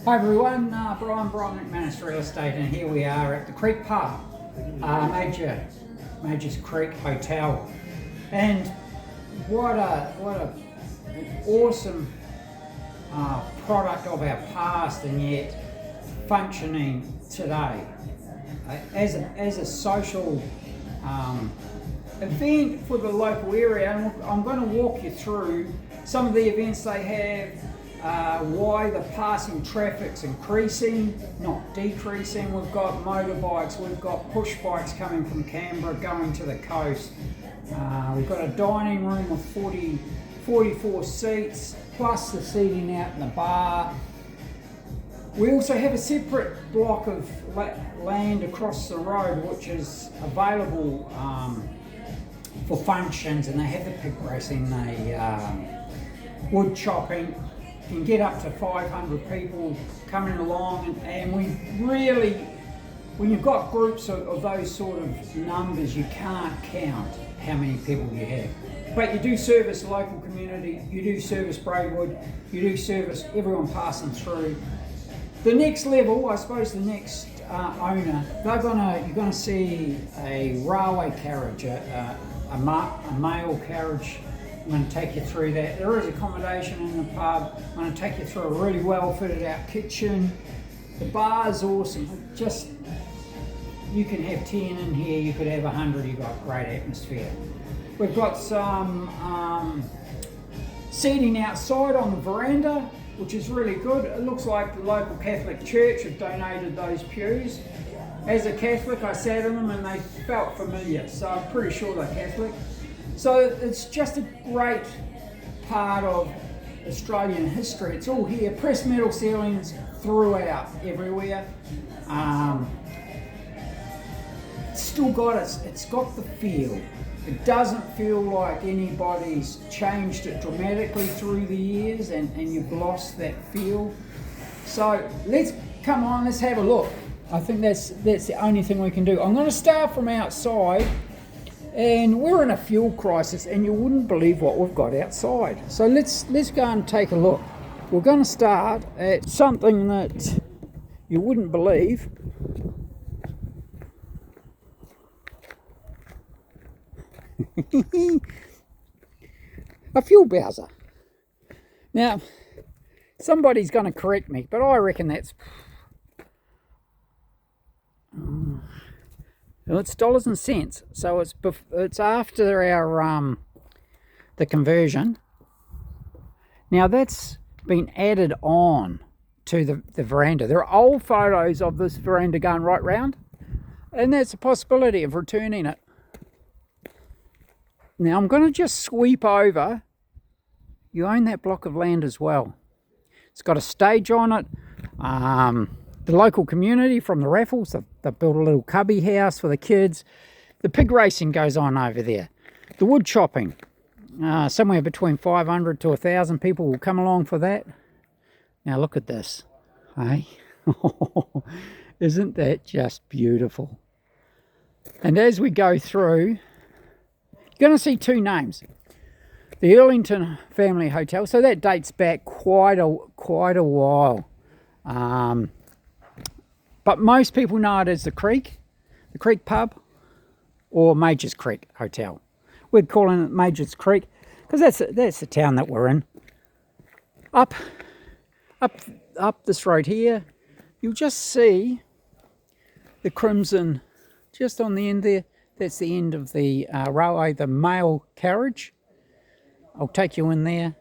Hi everyone, Brian McManus Real Estate, and here we are at the Creek Pub, Major's Creek Hotel. And what an awesome product of our past, and yet functioning today as a social event for the local area. And I'm going to walk you through some of the events they have. Why the passing traffic's increasing, not decreasing. We've got motorbikes, we've got push bikes coming from Canberra going to the coast. We've got a dining room with 44 seats, plus the seating out in the bar. We also have a separate block of land across the road which is available for functions, and they have the pig racing, wood chopping. Can get up to 500 people coming along, and we really, when you've got groups of those sort of numbers, you can't count how many people you have. But you do service the local community, you do service Braidwood, you do service everyone passing through. The next level, I suppose the next owner, you're gonna see a railway carriage, a mail carriage. I'm going to take you through that. There is accommodation in the pub. I'm going to take you through a really well fitted out kitchen. The bar is awesome. You can have 10 in here, you could have 100, you've got great atmosphere. We've got some seating outside on the veranda, which is really good. It looks like the local Catholic church have donated those pews. As a Catholic, I sat in them and they felt familiar, so I'm pretty sure they're Catholic. So it's just a great part of Australian history. It's all here, pressed metal ceilings throughout, everywhere. It's got the feel. It doesn't feel like anybody's changed it dramatically through the years and you've lost that feel. So let's have a look. I think that's the only thing we can do. I'm going to start from outside. And we're in a fuel crisis, and you wouldn't believe what we've got outside. So let's go and take a look. We're going to start at something that you wouldn't believe. A fuel bowser. Now, somebody's going to correct me, but I reckon that's... Well, it's dollars and cents, so it's after our the conversion. Now that's been added on to the veranda. There are old photos of this veranda going right round, and there's a possibility of returning it. Now I'm going to just sweep over. You own that block of land as well. It's got a stage on it. The local community from the raffles, they've built a little cubby house for the kids. The pig racing goes on over there. The wood chopping, somewhere between 500 to 1,000 people will come along for that. Now look at this, hey? Isn't that just beautiful? And as we go through, you're going to see two names. The Earlington Family Hotel, so that dates back quite a while. But most people know it as the Creek Pub, or Major's Creek Hotel. We're calling it Major's Creek because that's the town that we're in. Up this road here, you'll just see the Crimson just on the end there. That's the end of the railway, the mail carriage. I'll take you in there.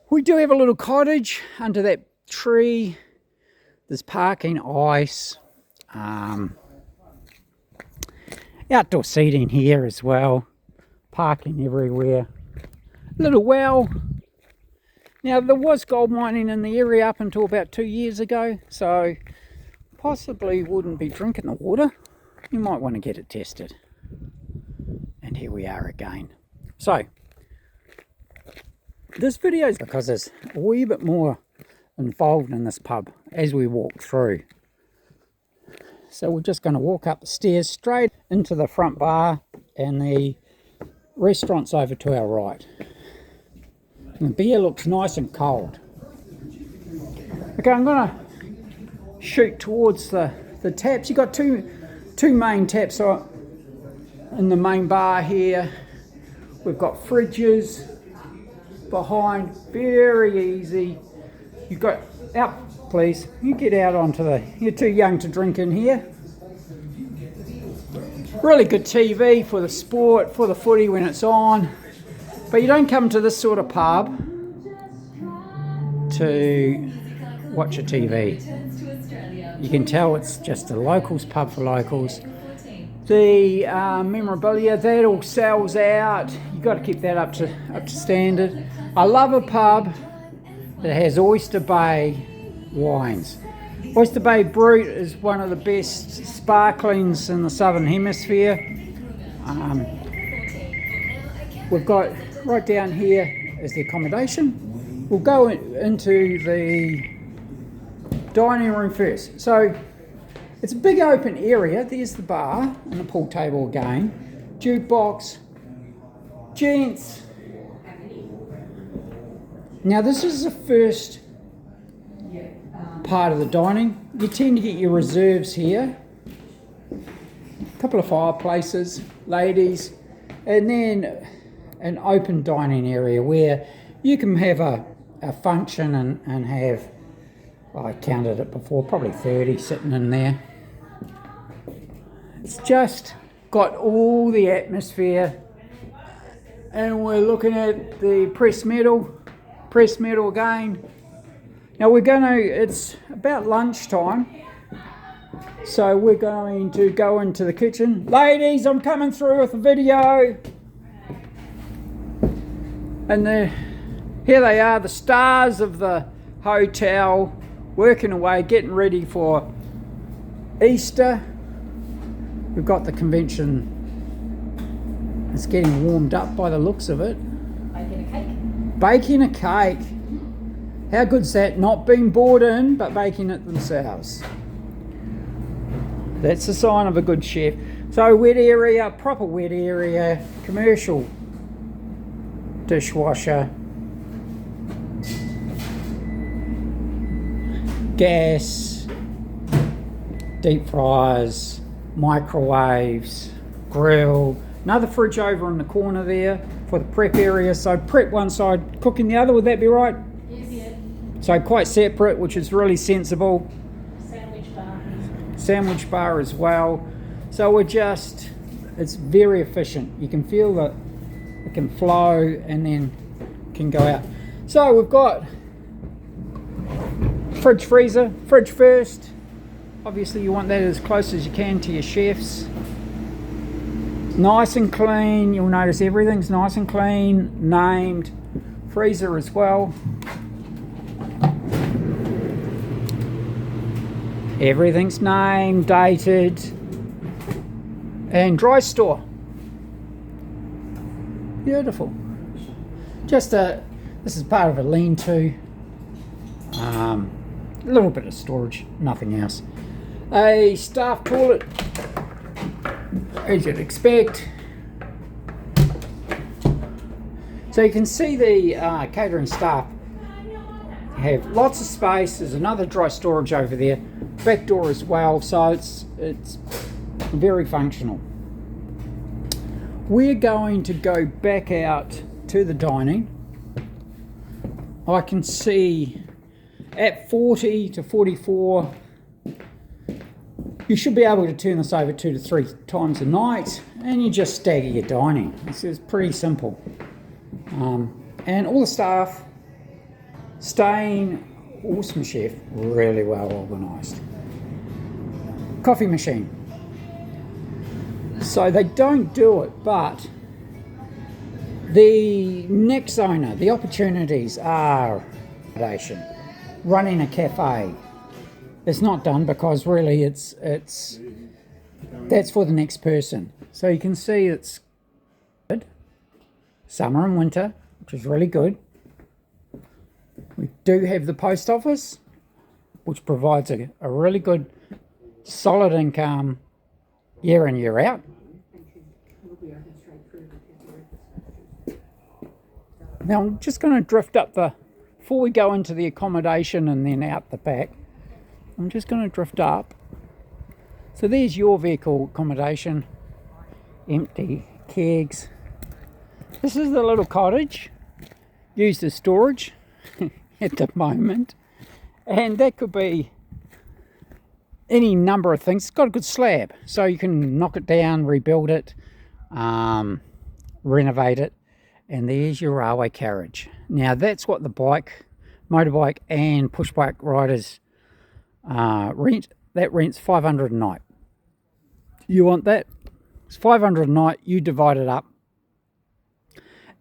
We do have a little cottage under that tree. There's parking, ice, outdoor seating here as well, parking everywhere. Little well. Now there was gold mining in the area up until about 2 years ago, so possibly wouldn't be drinking the water. You might want to get it tested. And here we are again. So, this video is because there's a wee bit more involved in this pub as we walk through. So we're just going to walk up the stairs straight into the front bar, and the restaurant's over to our right. And the beer looks nice and cold. Okay, I'm going to shoot towards the taps. You've got two main taps in the main bar here. We've got fridges behind, very easy. You've got, out please, you get out onto you're too young to drink in here. Really good TV for the sport, for the footy when it's on. But you don't come to this sort of pub to watch a TV. You can tell it's just a locals pub for locals. The memorabilia, that all sells out. You've got to keep that up to standard. I love a pub that has Oyster Bay wines. Oyster Bay Brut is one of the best sparklings in the Southern Hemisphere. We've got right down here is the accommodation. We'll go into the dining room first. So it's a big open area. There's the bar and the pool table again. Jukebox. Gents. Now this is the first part of the dining. You tend to get your reserves here. A couple of fireplaces, ladies, and then an open dining area where you can have a function and have, I counted it before, probably 30 sitting in there. It's just got all the atmosphere. And we're looking at the pressed metal again. Now it's about lunchtime, so we're going to go into the kitchen. Ladies, I'm coming through with a video. And here they are, the stars of the hotel, working away, getting ready for Easter. We've got the convention. It's getting warmed up by the looks of it. Baking a cake. Baking a cake. How good's that? Not being bought in, but baking it themselves. That's a sign of a good chef. So wet area, proper wet area, commercial dishwasher, gas, deep fryers, microwaves, grill, another fridge over in the corner there for the prep area. So prep one side, cooking the other, would that be right? Yes. So quite separate, which is really sensible. Sandwich bar as well. So it's very efficient. You can feel that it can flow and then can go out. So we've got fridge, freezer. Fridge first. Obviously you want that as close as you can to your chefs. Nice and clean. You'll notice everything's nice and clean, named. Freezer as well. Everything's named, dated. And dry store. Beautiful. This is part of a lean-to. A little bit of storage, nothing else. A staff toilet, as you'd expect. So you can see the catering staff have lots of space. There's another dry storage over there, back door as well, so it's very functional. We're going to go back out to the dining. I can see at 40 to 44, you should be able to turn this over 2 to 3 times a night, and you just stagger your dining. This is pretty simple. And all the staff staying, awesome chef, really well organised. Coffee machine. So they don't do it, but the next owner, the opportunities are running a cafe. It's not done because really that's for the next person. So you can see it's good. Summer and winter, which is really good. We do have the post office, which provides a really good solid income year in, year out. Now I'm just going to drift up the before we go into the accommodation and then out the back, I'm just going to drift up. So there's your vehicle accommodation, empty kegs. This is the little cottage used as storage at the moment, and that could be any number of things. It's got a good slab, so you can knock it down, rebuild it, renovate it. And there's your railway carriage. Now that's what the motorbike and push bike riders rent. That rents $500 a night. You want that? It's $500 a night. You divide it up,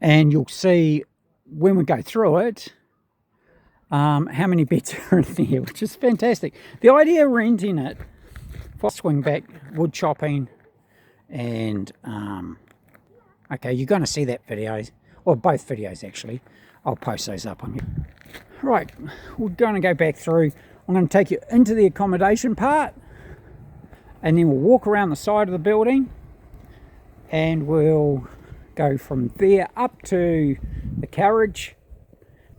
and you'll see when we go through it how many beds are in there, which is fantastic. The idea of renting it for swing back, wood chopping, and okay, you're going to see that videos, or both videos actually. I'll post those up on here. Right, we're going to go back through. I'm going to take you into the accommodation part, and then we'll walk around the side of the building, and we'll go from there up to the carriage,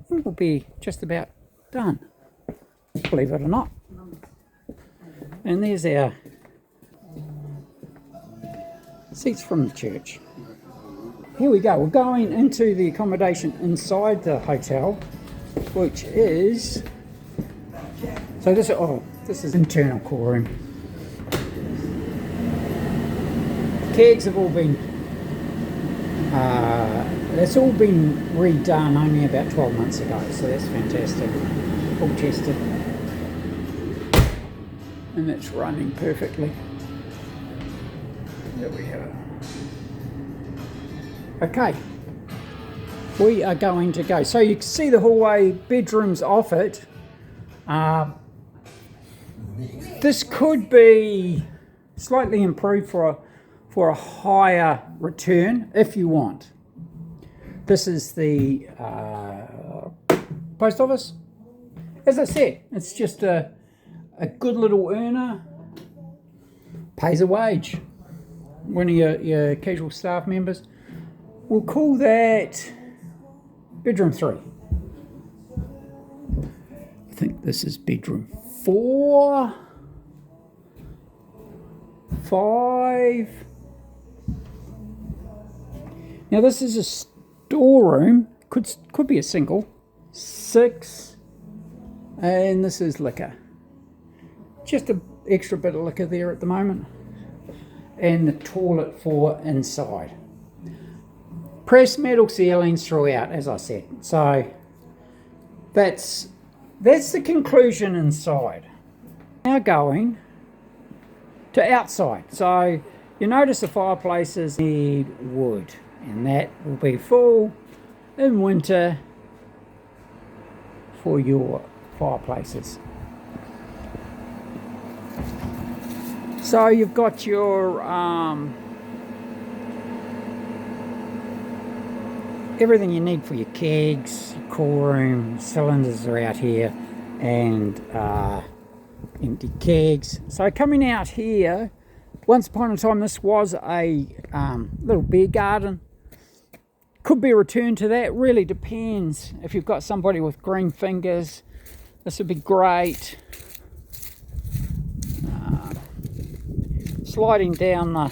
and we'll be just about done, believe it or not. And there's our seats from the church. Here we go, we're going into the accommodation inside the hotel, which is, so this is internal core room. Kegs have all been, it's all been redone only about 12 months ago, so that's fantastic. All tested, and it's running perfectly. There we have it. Okay, we are going to go. So you can see the hallway, bedrooms off it. This could be slightly improved for a higher return if you want. This is the post office. As I said, it's just a good little earner, pays a wage. One of your casual staff members. We'll call that bedroom 3. I think this is bedroom 4, 5. Now this is a storeroom, could be a single. 6, and this is liquor. Just an extra bit of liquor there at the moment, and the toilet for inside. Pressed metal ceilings throughout, as I said. So that's the conclusion inside. Now going to outside. So you notice the fireplaces need wood, and that will be full in winter for your fireplaces. So you've got your everything you need for your kegs, your cool room, cylinders are out here, and empty kegs. So coming out here, once upon a time this was a little beer garden. Could be a return to that, really depends. If you've got somebody with green fingers, this would be great. Sliding down the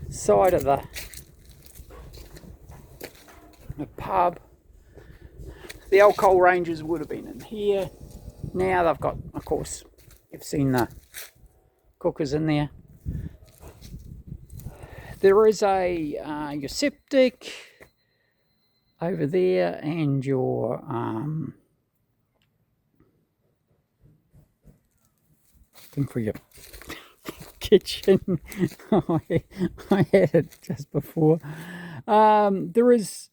side of the pub, the alcohol ranges would have been in here. Now they've got, of course, you've seen the cookers in there. There is a your septic over there, and your thing for your kitchen. I had it just before. There is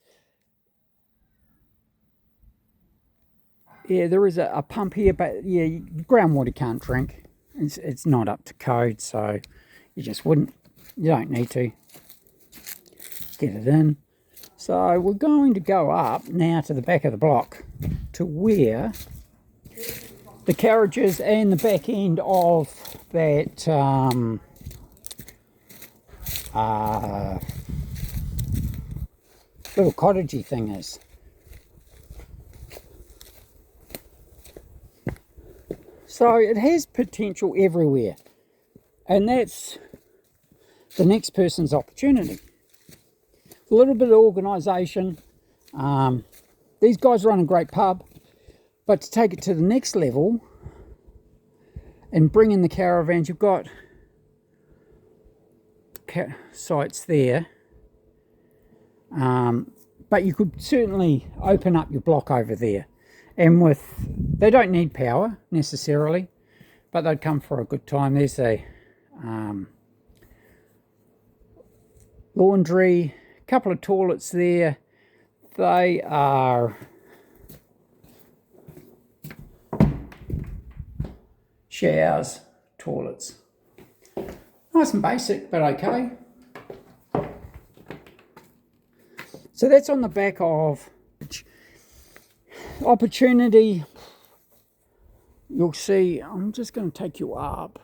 a pump here, but yeah, groundwater can't drink. It's not up to code, so you don't need to get it in. So we're going to go up now to the back of the block to where the carriages and the back end of that little cottagey thing is. So it has potential everywhere, and that's the next person's opportunity. A little bit of organisation. These guys run a great pub, but to take it to the next level and bring in the caravans, you've got sites there, but you could certainly open up your block over there, and they don't need power necessarily, but they'd come for a good time. There's a laundry, couple of toilets there. They are showers, toilets. Nice and basic, but okay. So that's on the back of opportunity. You'll see, I'm just going to take you up.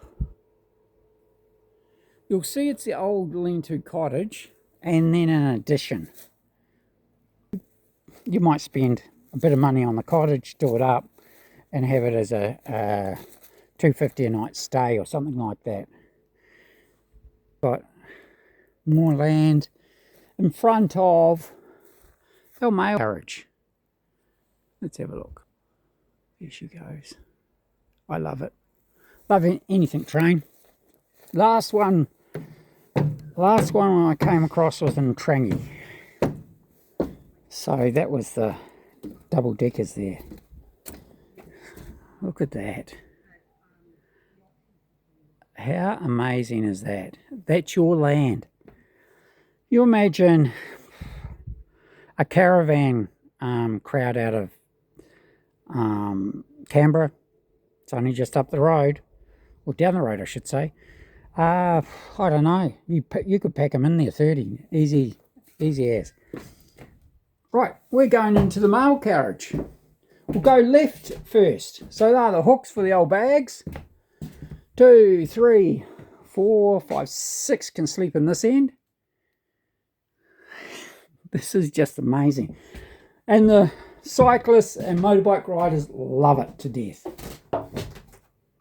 You'll see it's the old lean-to cottage, and then an addition. You might spend a bit of money on the cottage, do it up, and have it as a $250 a night stay or something like that. Got more land in front of our mail carriage. Let's have a look. There she goes. I love it. Love anything train. Last one I came across was in Trangie. So that was the double deckers there. Look at that. How amazing is that? That's your land. You imagine a caravan crowd out of Canberra. It's only just up the road, or down the road I should say. I don't know, you could pack them in there, 30, easy as. Right, we're going into the mail carriage. We'll go left first. So there are the hooks for the old bags. 2, 3, 4, 5, 6 can sleep in this end. This is just amazing. And the cyclists and motorbike riders love it to death.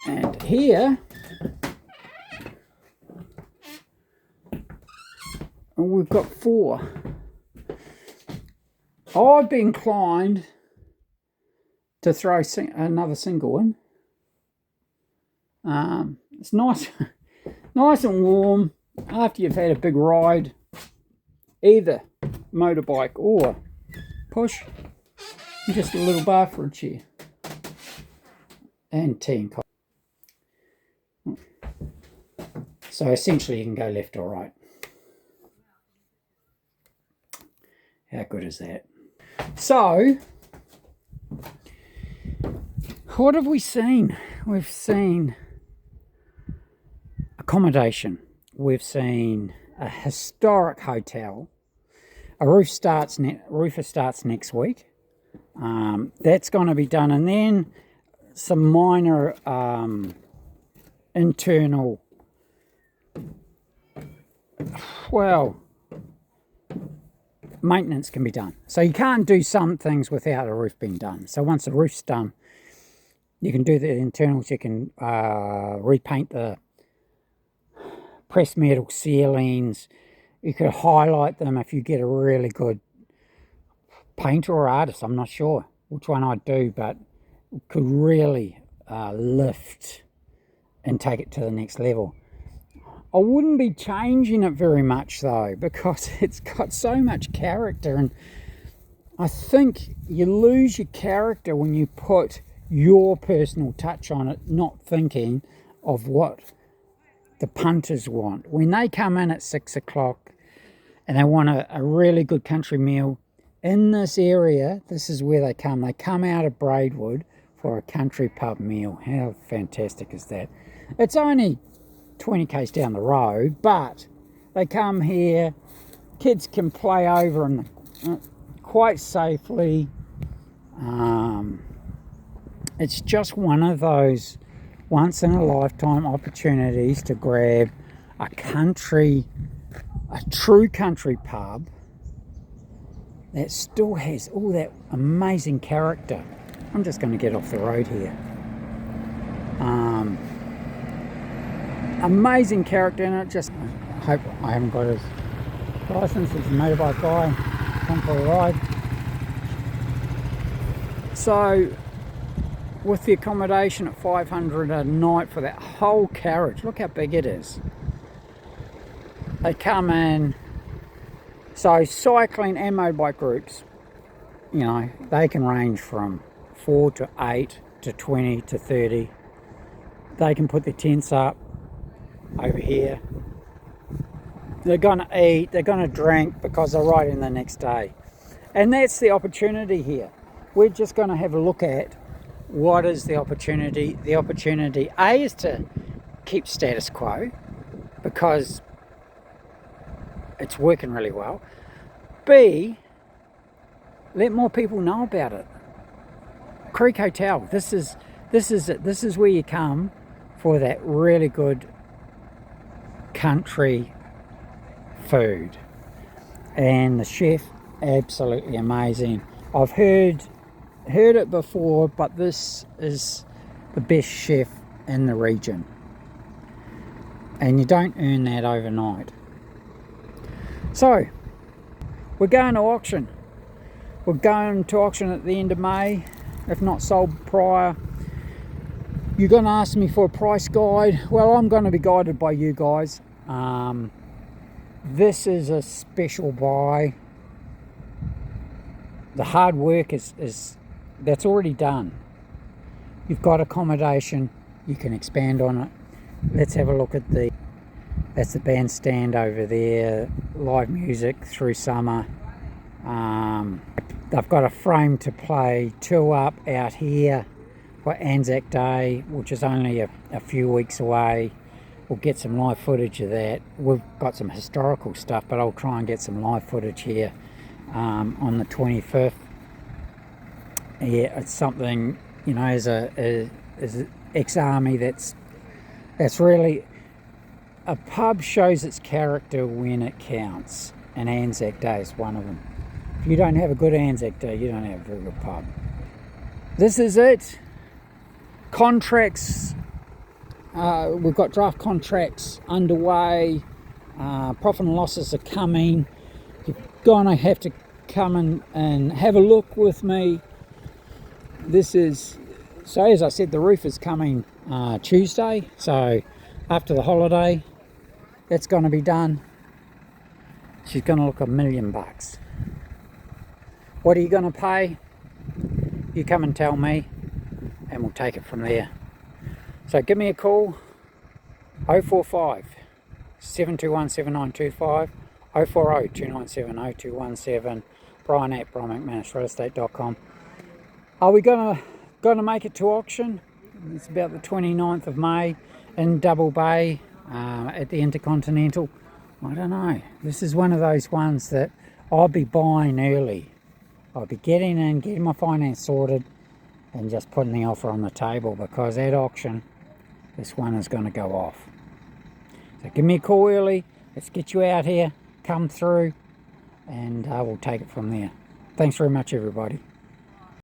And here, we've got 4. I'd be inclined to throw another single in. It's nice, nice and warm after you've had a big ride, either motorbike or push. Just a little bar fridge here, and tea and coffee. So essentially you can go left or right. How good is that? So, what have we seen? We've seen accommodation. We've seen a historic hotel. A roofer starts next week. That's going to be done, and then some minor internal, maintenance can be done. So you can't do some things without a roof being done. So once the roof's done, you can do the internals. You can repaint the pressed metal ceilings. You could highlight them if you get a really good painter or artist. I'm not sure which one I'd do, but it could really lift and take it to the next level. I wouldn't be changing it very much though, because it's got so much character, and I think you lose your character when you put your personal touch on it, not thinking of what the punters want. When they come in at 6 o'clock and they want a really good country meal in this area, this is where they come. They come out of Braidwood for a country pub meal. How fantastic is that? It's only 20 k's down the road, but they come here. Kids can play over them quite safely. It's just one of those once in a lifetime opportunities to grab a true country pub that still has all that amazing character. I'm just going to get off the road here. amazing character in it. Just I hope I haven't got his license. He's a motorbike guy. Come for a ride. So with the accommodation at $500 a night for that whole carriage, look how big it is. They come in. So cycling and motorbike groups, you know, they can range from 4 to 8 to 20 to 30. They can put their tents up over here. They're going to eat, they're going to drink because they're riding the next day. And that's the opportunity here. We're just going to have a look at what is the opportunity. The opportunity, A, is to keep status quo because it's working really well. B, let more people know about it. Creek Hotel, this is it. This is where you come for that really good country food. And the chef, absolutely amazing. I've heard it before, but this is the best chef in the region. And you don't earn that overnight. So, we're going to auction. We're going to auction at the end of May, if not sold prior. You're going to ask me for a price guide. Well, I'm going to be guided by you guys. This is a special buy. The hard work is that's already done. You've got accommodation. You can expand on it. Let's have a look at that's the bandstand over there. Live music through summer. They've got a frame to play 2 up out here for Anzac Day, which is only a few weeks away. We'll get some live footage of that. We've got some historical stuff, but I'll try and get some live footage here on the 25th. Yeah, it's something, you know, as an ex-army, that's really, a pub shows its character when it counts, and Anzac Day is one of them. If you don't have a good Anzac Day, you don't have a very good pub. This is it. Contracts, we've got draft contracts underway. Profit and losses are coming. You're gonna have to come and have a look with me. This is, so as I said, the roof is coming Tuesday, so after the holiday, that's going to be done. She's going to look $1 million. What are you going to pay? You come and tell me, and we'll take it from there. So give me a call, 045 721 7925, 040 297 0217, Brian at brianmcmanusrealestate.com. Are we gonna make it to auction? It's about the 29th of May in Double Bay at the Intercontinental. I don't know. This is one of those ones that I'll be buying early. I'll be getting in, getting my finance sorted, and just putting the offer on the table, because at auction, this one is going to go off. So give me a call early. Let's get you out here. Come through, and we'll take it from there. Thanks very much, everybody.